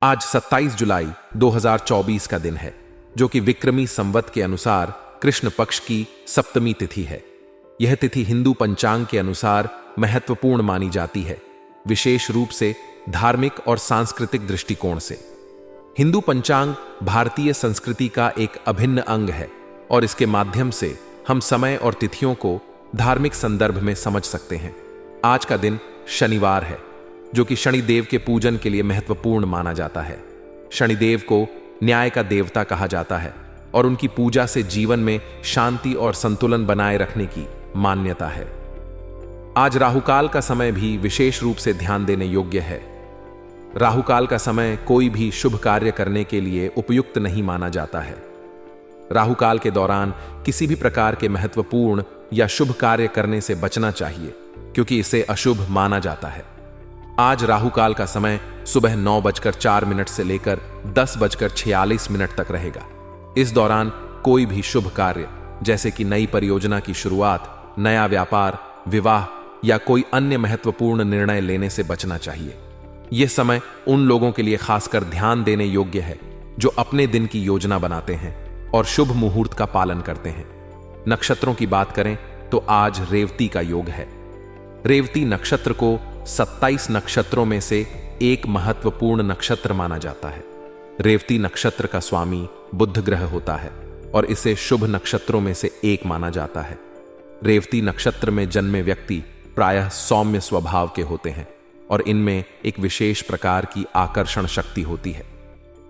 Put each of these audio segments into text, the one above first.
आज 27 जुलाई 2024 का दिन है, जो कि विक्रमी संवत के अनुसार कृष्ण पक्ष की सप्तमी तिथि है। यह तिथि हिंदू पंचांग के अनुसार महत्वपूर्ण मानी जाती है, विशेष रूप से धार्मिक और सांस्कृतिक दृष्टिकोण से। हिंदू पंचांग भारतीय संस्कृति का एक अभिन्न अंग है और इसके माध्यम से हम समय और तिथियों को धार्मिक संदर्भ में समझ सकते हैं। आज का दिन शनिवार है, जो कि शनिदेव के पूजन के लिए महत्वपूर्ण माना जाता है। शनिदेव को न्याय का देवता कहा जाता है और उनकी पूजा से जीवन में शांति और संतुलन बनाए रखने की मान्यता है। आज राहुकाल का समय भी विशेष रूप से ध्यान देने योग्य है। राहुकाल का समय कोई भी शुभ कार्य करने के लिए उपयुक्त नहीं माना जाता है। राहुकाल के दौरान किसी भी प्रकार के महत्वपूर्ण या शुभ कार्य करने से बचना चाहिए, क्योंकि इसे अशुभ माना जाता है। आज राहुकाल का समय सुबह 9:04 से लेकर 10:46 तक रहेगा। इस दौरान कोई भी शुभ कार्य जैसे कि नई परियोजना की शुरुआत, नया व्यापार, विवाह या कोई अन्य महत्वपूर्ण निर्णय लेने से बचना चाहिए। यह समय उन लोगों के लिए खासकर ध्यान देने योग्य है जो अपने दिन की योजना बनाते हैं और शुभ मुहूर्त का पालन करते हैं। नक्षत्रों की बात करें तो आज रेवती का योग है। रेवती नक्षत्र को 27 नक्षत्रों में से एक महत्वपूर्ण नक्षत्र माना जाता है। रेवती नक्षत्र का स्वामी बुध ग्रह होता है और इसे शुभ नक्षत्रों में से एक माना जाता है। रेवती नक्षत्र में जन्मे व्यक्ति प्रायः सौम्य स्वभाव के होते हैं और इनमें एक विशेष प्रकार की आकर्षण शक्ति होती है।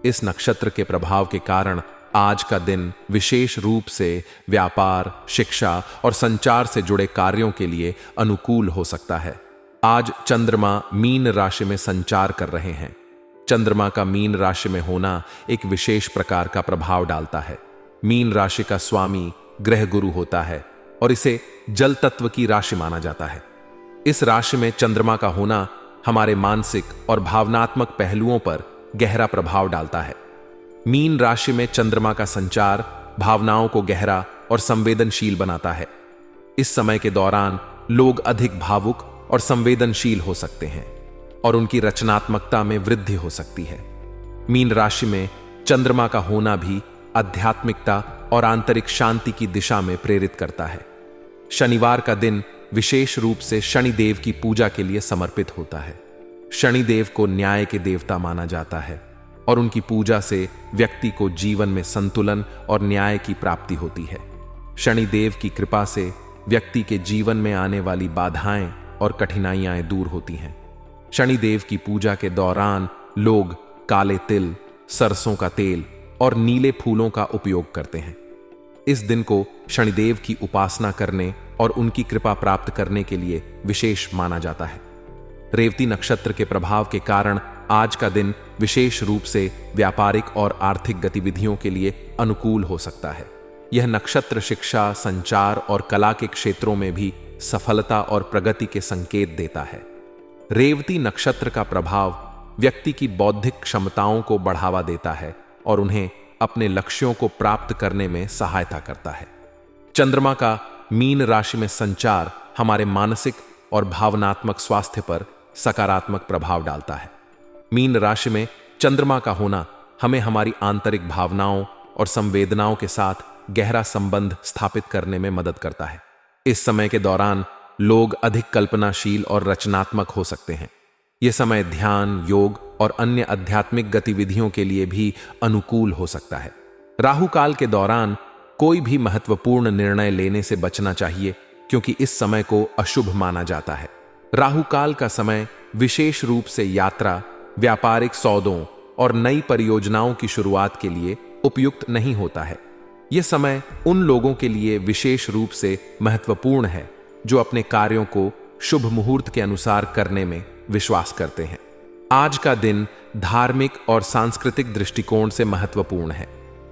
इस नक्षत्र के प्रभाव के कारण आज का दिन विशेष रूप से व्यापार, शिक्षा और संचार से जुड़े कार्यों के लिए अनुकूल हो सकता है। आज चंद्रमा मीन राशि में संचार कर रहे हैं। चंद्रमा का मीन राशि में होना एक विशेष प्रकार का प्रभाव डालता है। मीन राशि का स्वामी ग्रह गुरु होता है और इसे जल तत्व की राशि माना जाता है। इस राशि में चंद्रमा का होना हमारे मानसिक और भावनात्मक पहलुओं पर गहरा प्रभाव डालता है। मीन राशि में चंद्रमा का संचार भावनाओं को गहरा और संवेदनशील बनाता है। इस समय के दौरान लोग अधिक भावुक और संवेदनशील हो सकते हैं और उनकी रचनात्मकता में वृद्धि हो सकती है। मीन राशि में चंद्रमा का होना भी आध्यात्मिकता और आंतरिक शांति की दिशा में प्रेरित करता है। शनिवार का दिन विशेष रूप से शनिदेव की पूजा के लिए समर्पित होता है। शनिदेव को न्याय के देवता माना जाता है और उनकी पूजा से व्यक्ति को जीवन में संतुलन और न्याय की प्राप्ति होती है। शनिदेव की कृपा से व्यक्ति के जीवन में आने वाली बाधाएं और कठिनाइयां दूर होती हैं। शनिदेव की पूजा के दौरान लोग काले तिल, सरसों का तेल और नीले फूलों का उपयोग करते हैं। इस दिन को शनिदेव की उपासना करने और उनकी कृपा प्राप्त करने के लिए विशेष माना जाता है। रेवती नक्षत्र के प्रभाव के कारण आज का दिन विशेष रूप से व्यापारिक और आर्थिक गतिविधियों के लिए अनुकूल हो सकता है। यह नक्षत्र शिक्षा, संचार और कला के क्षेत्रों में भी सफलता और प्रगति के संकेत देता है। रेवती नक्षत्र का प्रभाव व्यक्ति की बौद्धिक क्षमताओं को बढ़ावा देता है और उन्हें अपने लक्ष्यों को प्राप्त करने में सहायता करता है। चंद्रमा का मीन राशि में संचार हमारे मानसिक और भावनात्मक स्वास्थ्य पर सकारात्मक प्रभाव डालता है। मीन राशि में चंद्रमा का होना हमें हमारी आंतरिक भावनाओं और संवेदनाओं के साथ गहरा संबंध स्थापित करने में मदद करता है। इस समय के दौरान लोग अधिक कल्पनाशील और रचनात्मक हो सकते हैं। यह समय ध्यान, योग और अन्य आध्यात्मिक गतिविधियों के लिए भी अनुकूल हो सकता है। राहु काल के दौरान कोई भी महत्वपूर्ण निर्णय लेने से बचना चाहिए, क्योंकि इस समय को अशुभ माना जाता है। राहु काल का समय विशेष रूप से यात्रा, व्यापारिक सौदों और नई परियोजनाओं की शुरुआत के लिए उपयुक्त नहीं होता है। यह समय उन लोगों के लिए विशेष रूप से महत्वपूर्ण है जो अपने कार्यों को शुभ मुहूर्त के अनुसार करने में विश्वास करते हैं। आज का दिन धार्मिक और सांस्कृतिक दृष्टिकोण से महत्वपूर्ण है।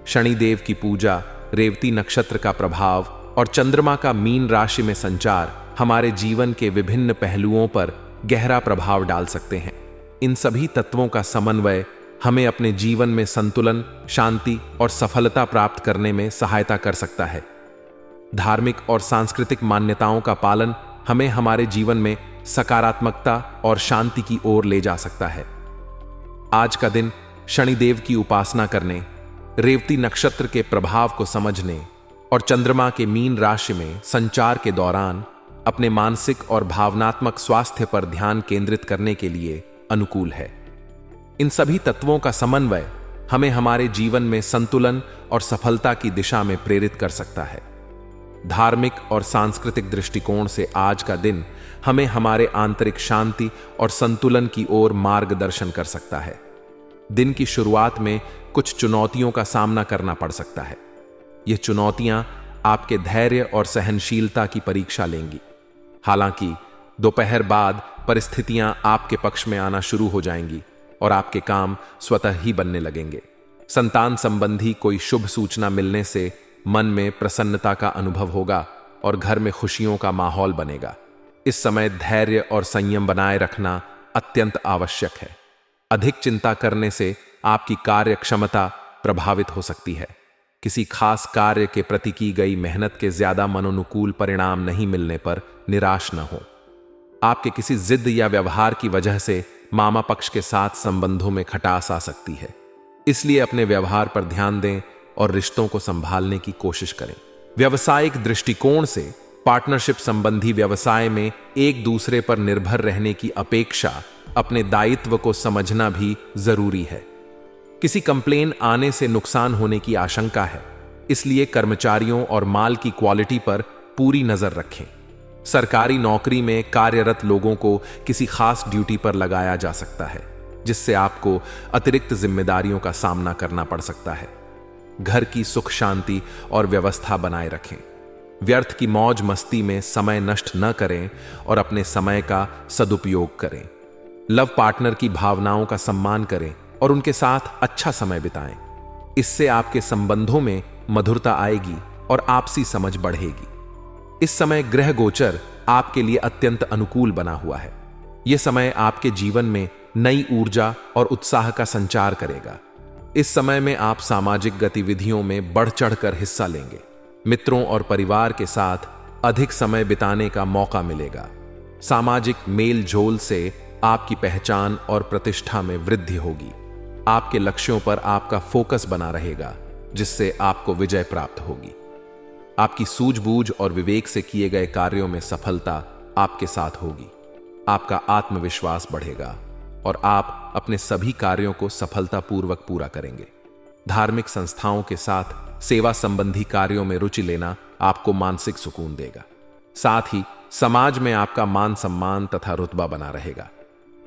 शनिदेव की पूजा, रेवती नक्षत्र का प्रभाव और चंद्रमा का मीन राशि में संचार हमारे जीवन के विभिन्न पहलुओं पर गहरा प्रभाव डाल सकते हैं। इन सभी तत्वों का समन्वय हमें अपने जीवन में संतुलन, शांति और सफलता प्राप्त करने में सहायता कर सकता है। धार्मिक और सांस्कृतिक मान्यताओं का पालन हमें हमारे जीवन में सकारात्मकता और शांति की ओर ले जा सकता है। आज का दिन शनिदेव की उपासना करने, रेवती नक्षत्र के प्रभाव को समझने और चंद्रमा के मीन राशि में संचार के दौरान अपने मानसिक और भावनात्मक स्वास्थ्य पर ध्यान केंद्रित करने के लिए अनुकूल है। इन सभी तत्वों का समन्वय हमें हमारे जीवन में संतुलन और सफलता की दिशा में प्रेरित कर सकता है। धार्मिक और सांस्कृतिक दृष्टिकोण से आज का दिन हमें हमारे आंतरिक शांति और संतुलन की ओर मार्गदर्शन कर सकता है। दिन की शुरुआत में कुछ चुनौतियों का सामना करना पड़ सकता है। ये चुनौतियां आपके धैर्य और सहनशीलता की परीक्षा लेंगी। हालांकि दोपहर बाद परिस्थितियां आपके पक्ष में आना शुरू हो जाएंगी और आपके काम स्वतः ही बनने लगेंगे। संतान संबंधी कोई शुभ सूचना मिलने से मन में प्रसन्नता का अनुभव होगा और घर में खुशियों का माहौल बनेगा। इस समय धैर्य और संयम बनाए रखना अत्यंत आवश्यक है। अधिक चिंता करने से आपकी कार्य क्षमता प्रभावित हो सकती है। किसी खास कार्य के प्रति की गई मेहनत के ज्यादा मनोनुकूल परिणाम नहीं मिलने पर निराश न हो। आपके किसी जिद या व्यवहार की वजह से मामा पक्ष के साथ संबंधों में खटास आ सकती है, इसलिए अपने व्यवहार पर ध्यान दें और रिश्तों को संभालने की कोशिश करें। व्यवसायिक दृष्टिकोण से पार्टनरशिप संबंधी व्यवसाय में एक दूसरे पर निर्भर रहने की अपेक्षा अपने दायित्व को समझना भी जरूरी है। किसी कंप्लेन आने से नुकसान होने की आशंका है, इसलिए कर्मचारियों और माल की क्वालिटी पर पूरी नजर रखें। सरकारी नौकरी में कार्यरत लोगों को किसी खास ड्यूटी पर लगाया जा सकता है, जिससे आपको अतिरिक्त जिम्मेदारियों का सामना करना पड़ सकता है। घर की सुख शांति और व्यवस्था बनाए रखें। व्यर्थ की मौज मस्ती में समय नष्ट न करें और अपने समय का सदुपयोग करें। लव पार्टनर की भावनाओं का सम्मान करें और उनके साथ अच्छा समय बिताएं। इससे आपके संबंधों में मधुरता आएगी और आपसी समझ बढ़ेगी। इस समय ग्रह गोचर आपके लिए अत्यंत अनुकूल बना हुआ है। यह समय आपके जीवन में नई ऊर्जा और उत्साह का संचार करेगा। इस समय में आप सामाजिक गतिविधियों में बढ़ चढ़कर हिस्सा लेंगे। मित्रों और परिवार के साथ अधिक समय बिताने का मौका मिलेगा। सामाजिक मेल जोल से आपकी पहचान और प्रतिष्ठा में वृद्धि होगी। आपके लक्ष्यों पर आपका फोकस बना रहेगा, जिससे आपको विजय प्राप्त होगी। आपकी सूझबूझ और विवेक से किए गए कार्यों में सफलता आपके साथ होगी। आपका आत्मविश्वास बढ़ेगा और आप अपने सभी कार्यों को सफलतापूर्वक पूरा करेंगे। धार्मिक संस्थाओं के साथ सेवा संबंधी कार्यों में रुचि लेना आपको मानसिक सुकून देगा। साथ ही समाज में आपका मान सम्मान तथा रुतबा बना रहेगा।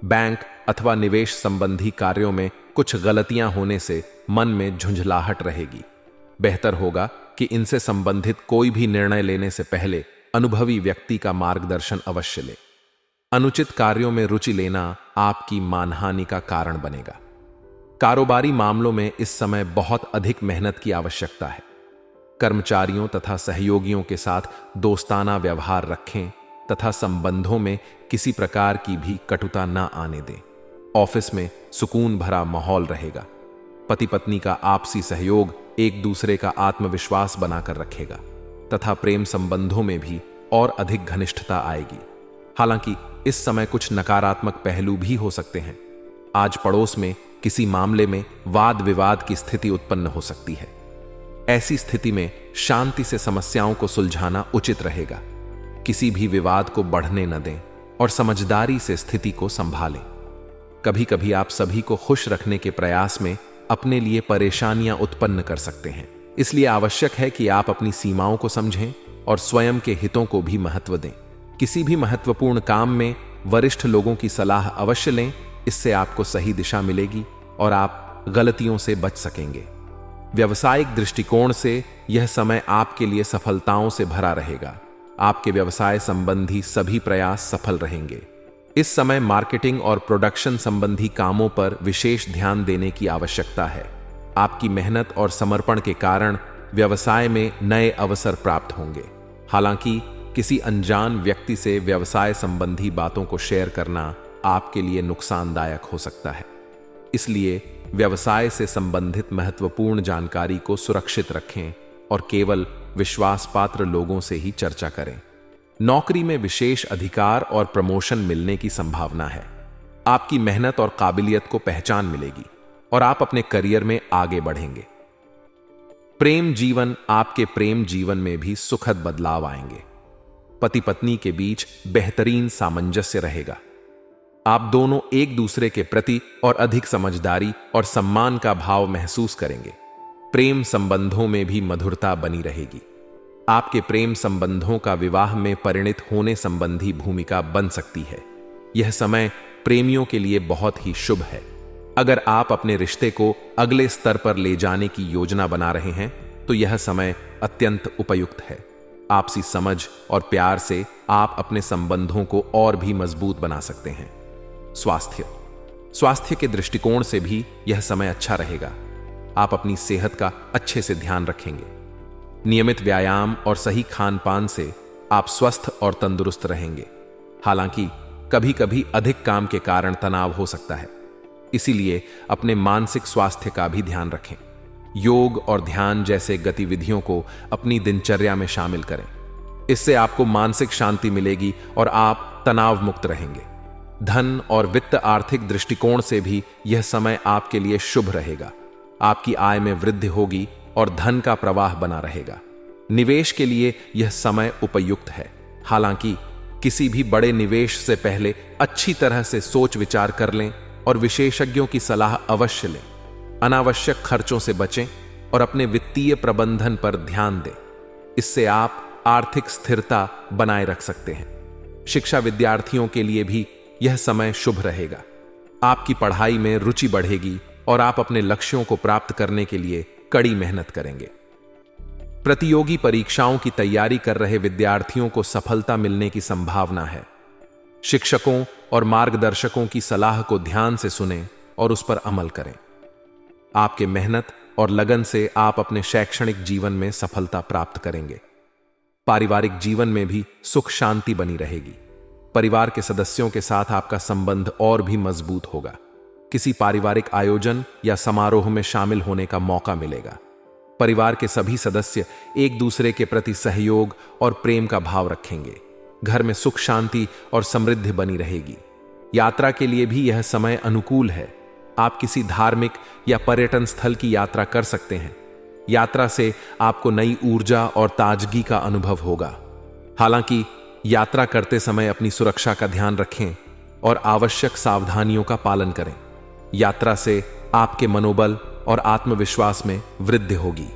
बैंक अथवा निवेश संबंधी कार्यों में कुछ गलतियां होने से मन में झुंझलाहट रहेगी। बेहतर होगा कि इनसे संबंधित कोई भी निर्णय लेने से पहले अनुभवी व्यक्ति का मार्गदर्शन अवश्य लें। अनुचित कार्यों में रुचि लेना आपकी मानहानि का कारण बनेगा। कारोबारी मामलों में इस समय बहुत अधिक मेहनत की आवश्यकता है। कर्मचारियों तथा सहयोगियों के साथ दोस्ताना व्यवहार रखें तथा संबंधों में किसी प्रकार की भी कटुता न आने दें। ऑफिस में सुकून भरा माहौल रहेगा। पति पत्नी का आपसी सहयोग एक दूसरे का आत्मविश्वास बनाकर रखेगा तथा प्रेम संबंधों में भी और अधिक घनिष्ठता आएगी। हालांकि इस समय कुछ नकारात्मक पहलू भी हो सकते हैं। आज पड़ोस में किसी मामले में वाद विवाद की स्थिति उत्पन्न हो सकती है। ऐसी स्थिति में शांति से समस्याओं को सुलझाना उचित रहेगा। किसी भी विवाद को बढ़ने न दें और समझदारी से स्थिति को संभालें। कभी कभी आप सभी को खुश रखने के प्रयास में अपने लिए परेशानियां उत्पन्न कर सकते हैं। इसलिए आवश्यक है कि आप अपनी सीमाओं को समझें और स्वयं के हितों को भी महत्व दें। किसी भी महत्वपूर्ण काम में वरिष्ठ लोगों की सलाह अवश्य लें। इससे आपको सही दिशा मिलेगी और आप गलतियों से बच सकेंगे। व्यावसायिक दृष्टिकोण से यह समय आपके लिए सफलताओं से भरा रहेगा। आपके व्यवसाय संबंधी सभी प्रयास सफल रहेंगे। इस समय मार्केटिंग और प्रोडक्शन संबंधी कामों पर विशेष ध्यान देने की आवश्यकता है। आपकी मेहनत और समर्पण के कारण व्यवसाय में नए अवसर प्राप्त होंगे। हालांकि किसी अनजान व्यक्ति से व्यवसाय संबंधी बातों को शेयर करना आपके लिए नुकसानदायक हो सकता है। इसलिए व्यवसाय से संबंधित महत्वपूर्ण जानकारी को सुरक्षित रखें और केवल विश्वास पात्र लोगों से ही चर्चा करें। नौकरी में विशेष अधिकार और प्रमोशन मिलने की संभावना है। आपकी मेहनत और काबिलियत को पहचान मिलेगी। और आप अपने करियर में आगे बढ़ेंगे। प्रेम जीवन, आपके प्रेम जीवन में भी सुखद बदलाव आएंगे। पति पत्नी के बीच बेहतरीन सामंजस्य रहेगा। आप दोनों एक दूसरे के प्रति और अधिक समझदारी और सम्मान का भाव महसूस करेंगे। प्रेम संबंधों में भी मधुरता बनी रहेगी। आपके प्रेम संबंधों का विवाह में परिणित होने संबंधी भूमिका बन सकती है। यह समय प्रेमियों के लिए बहुत ही शुभ है। अगर आप अपने रिश्ते को अगले स्तर पर ले जाने की योजना बना रहे हैं तो यह समय अत्यंत उपयुक्त है। आपसी समझ और प्यार से आप अपने संबंधों को और भी मजबूत बना सकते हैं। स्वास्थ्य के दृष्टिकोण से भी यह समय अच्छा रहेगा। आप अपनी सेहत का अच्छे से ध्यान रखेंगे। नियमित व्यायाम और सही खान पान से आप स्वस्थ और तंदुरुस्त रहेंगे। हालांकि कभी कभी अधिक काम के कारण तनाव हो सकता है, इसीलिए अपने मानसिक स्वास्थ्य का भी ध्यान रखें। योग और ध्यान जैसे गतिविधियों को अपनी दिनचर्या में शामिल करें। इससे आपको मानसिक शांति मिलेगी और आप तनाव मुक्त रहेंगे। धन और वित्त आर्थिक दृष्टिकोण से भी यह समय आपके लिए शुभ रहेगा। आपकी आय में वृद्धि होगी और धन का प्रवाह बना रहेगा। निवेश के लिए यह समय उपयुक्त है। हालांकि किसी भी बड़े निवेश से पहले अच्छी तरह से सोच विचार कर लें और विशेषज्ञों की सलाह अवश्य लें। अनावश्यक खर्चों से बचें और अपने वित्तीय प्रबंधन पर ध्यान दें। इससे आप आर्थिक स्थिरता बनाए रख सकते हैं। शिक्षा विद्यार्थियों के लिए भी यह समय शुभ रहेगा। आपकी पढ़ाई में रुचि बढ़ेगी और आप अपने लक्ष्यों को प्राप्त करने के लिए कड़ी मेहनत करेंगे। प्रतियोगी परीक्षाओं की तैयारी कर रहे विद्यार्थियों को सफलता मिलने की संभावना है। शिक्षकों और मार्गदर्शकों की सलाह को ध्यान से सुनें और उस पर अमल करें। आपके मेहनत और लगन से आप अपने शैक्षणिक जीवन में सफलता प्राप्त करेंगे। पारिवारिक जीवन में भी सुख शांति बनी रहेगी। परिवार के सदस्यों के साथ आपका संबंध और भी मजबूत होगा। किसी पारिवारिक आयोजन या समारोह में शामिल होने का मौका मिलेगा। परिवार के सभी सदस्य एक दूसरे के प्रति सहयोग और प्रेम का भाव रखेंगे। घर में सुख शांति और समृद्धि बनी रहेगी। यात्रा के लिए भी यह समय अनुकूल है। आप किसी धार्मिक या पर्यटन स्थल की यात्रा कर सकते हैं। यात्रा से आपको नई ऊर्जा और ताजगी का अनुभव होगा। हालांकि यात्रा करते समय अपनी सुरक्षा का ध्यान रखें और आवश्यक सावधानियों का पालन करें। यात्रा से आपके मनोबल और आत्मविश्वास में वृद्धि होगी।